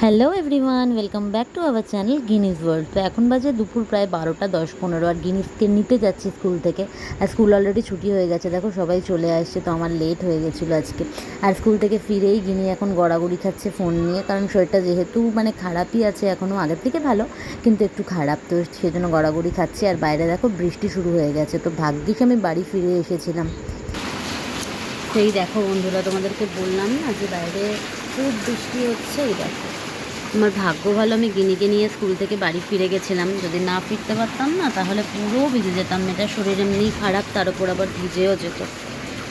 Hello everyone, welcome back to our channel Guinness world. তো এখন বাজে দুপুর প্রায় 12:10-15 আর গিনিসকে নিতে যাচ্ছি স্কুল থেকে। আর স্কুল অলরেডি ছুটি হয়ে গেছে, দেখো সবাই চলে আসছে, তো আমার লেট হয়ে গেছিলো আজকে। আর স্কুল থেকে ফিরেই গিনি এখন গড়াগড়ি খাচ্ছে ফোন নিয়ে, কারণ শরীরটা যেহেতু খারাপই আছে, এখনও আগের থেকে ভালো কিন্তু একটু খারাপ, তো সেজন্য গড়াগড়ি খাচ্ছে। আর বাইরে দেখো বৃষ্টি শুরু হয়ে গেছে, তো ভাগ্যিস আমি বাড়ি ফিরে এসেছিলাম। সেই দেখো বন্ধুরা, তোমাদেরকে বললাম না যে বাইরে খুব বৃষ্টি হচ্ছে। এই দেখো, আমার ভাগ্য ভালো, আমি গিনিকে নিয়ে স্কুল থেকে বাড়ি ফিরে গেছিলাম। যদি না ফিরতে পারতাম না, তাহলে পুরো ভিজে যেতাম। মেয়েটার শরীর এমনিই খারাপ, তার উপর আবার ভিজেও যেত।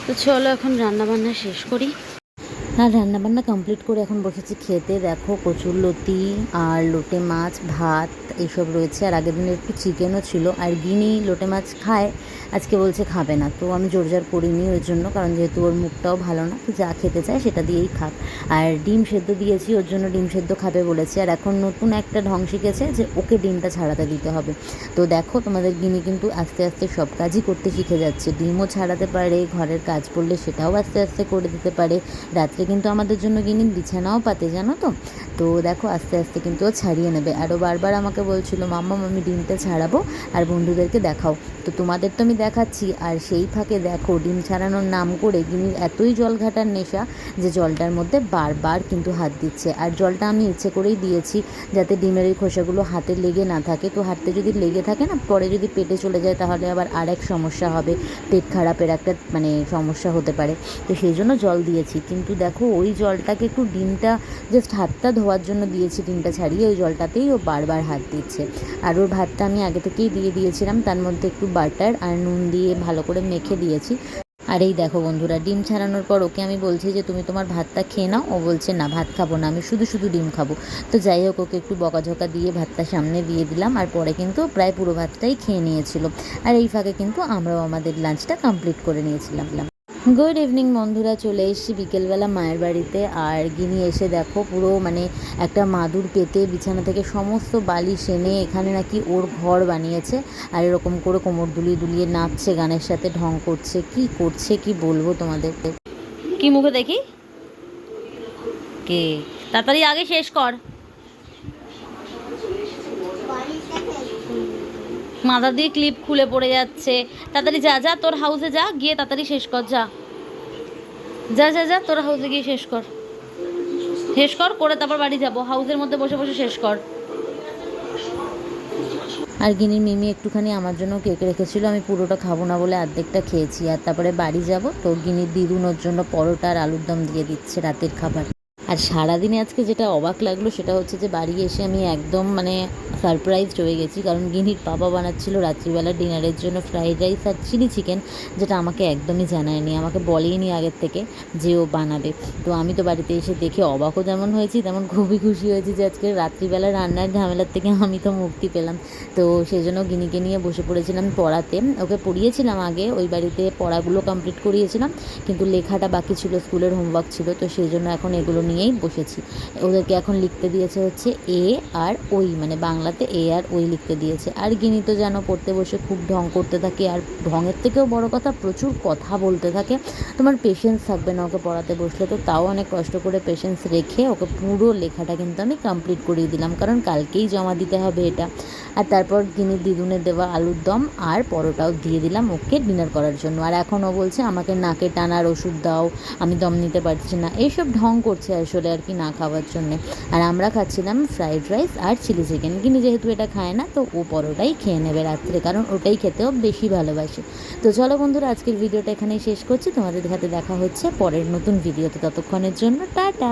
তো চলো এখন রান্নাবান্না শেষ করি। আর রান্নাবান্না কমপ্লিট করে এখন বসেছি খেতে। দেখো কচুরলতি আর লোটে মাছ, ভাত এইসব রয়েছে। আর আগের দিনের একটু চিকেনও ছিল। আর গিনি লোটে মাছ খায়, আজকে বলছে খাবে না, তো আমি জোরজার করিনি ওর জন্য, কারণ যেহেতু ওর মুখটাও ভালো না, তো যা খেতে চায় সেটা দিয়েই খাক। আর ডিম সেদ্ধ দিয়েছি ওর জন্য, ডিম সেদ্ধ খাবে বলেছে। আর এখন নতুন একটা ঢং শিখেছে যে ওকে ডিমটা ছাড়াতে দিতে হবে। তো দেখো তোমাদের গিনি কিন্তু আস্তে আস্তে সব কাজই করতে শিখে যাচ্ছে। ডিমও ছাড়াতে পারে, ঘরের কাজ পড়লে সেটাও আস্তে আস্তে করে দিতে পারে। রাত্রে কিন্তু আমাদের জন্য গিনি বিছানাও পাতে, জানো তো। তো দেখো আস্তে আস্তে কিন্তু ও ছাড়িয়ে নেবে। আরও বারবার আমাকে বলছিল, মাম্মা আমি ডিমটা ছাড়াবো আর বন্ধুদেরকে দেখাও। তো তোমাদের তো আমি দেখাচ্ছি, আর সেই ফাঁকে দেখো ডিম ছাড়ানোর নাম করে গিনির এতই জল ঘাটার নেশা যে জলটার মধ্যে বারবার কিন্তু হাত দিচ্ছে। আর জলটা আমি ইচ্ছে করেই দিয়েছি যাতে ডিমের এই খোসাগুলো হাতে লেগে না থাকে। তো হাতে যদি লেগে থাকে না, পরে যদি পেটে চলে যায় তাহলে আবার আরেক সমস্যা হবে, পেট খারাপের একটা সমস্যা হতে পারে। তো সেই জন্য জল দিয়েছি, কিন্তু দেখো ওই জলটাকে একটু ডিমটা জাস্ট হাতটা ধোয়ার জন্য দিয়েছি, ডিমটা ছাড়িয়ে ওই জলটাতেই ও বারবার হাত দিচ্ছে। আর ওর ভাতটা আমি আগে থেকেই দিয়ে দিয়েছিলাম, তার মধ্যে একটু বাটার আর নুন দিয়ে ভালো করে মেখে দিয়েছি। আর এই দেখো বন্ধুরা, ডিম ছাড়ানোর পর ওকে আমি বলছি যে তুমি তোমার ভাতটা খেয়ে নাও। ও বলছে না, ভাত খাবো না, আমি শুধু শুধু ডিম খাবো। তো যাই হোক, ওকে একটু বকাঝকা দিয়ে ভাতটা সামনে দিয়ে দিলাম। আর পরে কিন্তু প্রায় পুরো ভাতটাই খেয়ে নিয়েছিল। আর এই ফাঁকে কিন্তু আমরাও আমাদের লাঞ্চটা কমপ্লিট করে নিয়েছিলাম। গুড ইভিনিং বন্ধুরা, চলে এসেছি বিকেলবেলা মায়ের বাড়িতে। আর গিনি এসে দেখো পুরো একটা মাদুর পেতে বিছানা থেকে সমস্ত বালিশ এনে এখানে নাকি ওর ঘর বানিয়েছে। আর এরকম করে কোমর দুলিয়ে দুলিয়ে নাচছে, গানের সাথে ঢং করছে, কি করছে কি বলবো তোমাদের। কি মুখে দেখি কে, তাড়াতাড়ি আগে শেষ কর। মাথা দিয়ে ক্লিপ খুলে পড়ে যাচ্ছে। তাড়াতাড়ি যা যা, তোর হাউসে যা, গিয়ে তাড়াতাড়ি শেষ কর, যা যা যা যা, তোর হাউসে গিয়ে শেষ কর, শেষ কর করে তারপর বাড়ি যাবো। হাউসের মধ্যে বসে বসে শেষ কর। আর গিনির মিমি একটুখানি আমার জন্য কেক রেখেছিল, আমি পুরোটা খাবো না বলে অর্ধেকটা খেয়েছি। আর তারপরে বাড়ি যাব, তো গিনির দিদুন ওর জন্য পরোটা আর আলুর দম দিয়ে দিচ্ছে রাতের খাবার। আর সারাদিনে আজকে যেটা অবাক লাগলো সেটা হচ্ছে যে বাড়ি এসে আমি একদম সারপ্রাইজ হয়ে গেছি, কারণ গিনির বাবা বানাচ্ছিল রাত্রিবেলা ডিনারের জন্য ফ্রাইড রাইস আর চিলি চিকেন, যেটা আমাকে একদমই জানায়নি, আমাকে বলেইনি আগের থেকে যে ও বানাবে। তো আমি তো বাড়িতে এসে দেখে অবাকও যেমন হয়েছি, তেমন খুবই খুশি হয়েছি যে আজকে রাত্রিবেলা রান্নার ঝামেলার থেকে আমি তো মুক্তি পেলাম। তো সেই জন্য গিনিকে নিয়ে বসে পড়েছিলাম পড়াতে। ওকে পড়িয়েছিলাম আগে, ওই বাড়িতে পড়াগুলো কমপ্লিট করিয়েছিলাম, কিন্তু লেখাটা বাকি ছিল, স্কুলের হোমওয়ার্ক ছিল, তো সেই জন্য এখন এগুলো নিয়েই বসেছি। ওদেরকে এখন লিখতে দিয়েছে হচ্ছে এ আর ওই, বাংলাতে এ আর ওই লিখতে দিয়েছে। আর গিনি তো যেন পড়তে বসে খুব ঢং করতে থাকে, আর ঢঙের থেকেও বড় কথা প্রচুর কথা বলতে থাকে। তোমার পেশেন্স থাকবে না ওকে পড়াতে বসলে। তো তাও অনেক কষ্ট করে পেশেন্স রেখে ওকে পুরো লেখাটা কিন্তু আমি কমপ্লিট করিয়ে দিলাম, কারণ কালকেই জমা দিতে হবে এটা। আর তারপর গিনির দিদুনের দেওয়া আলুর দম আর পরোটাও দিয়ে দিলাম ওকে ডিনার করার জন্য। আর এখন ও বলছে আমাকে নাকে টানার ওষুধ দাও, আমি দম নিতে পারছি না, এইসব ঢং করছে আসলে আর কি, না খাওয়ার জন্যে। আর আমরা খাচ্ছিলাম ফ্রাইড রাইস আর চিলি চিকেন। গিনি যেহেতু এটা খায় না, তো ও পরোটাই খেয়ে নেবে রাত্রে, কারণ ওটাই খেতেও বেশি ভালোবাসে। তো চলো বন্ধুরা, আজকের ভিডিওটা এখানেই শেষ করছি। তোমাদের হাতে দেখা হচ্ছে পরের নতুন ভিডিওতে, ততক্ষণের জন্য টাটা।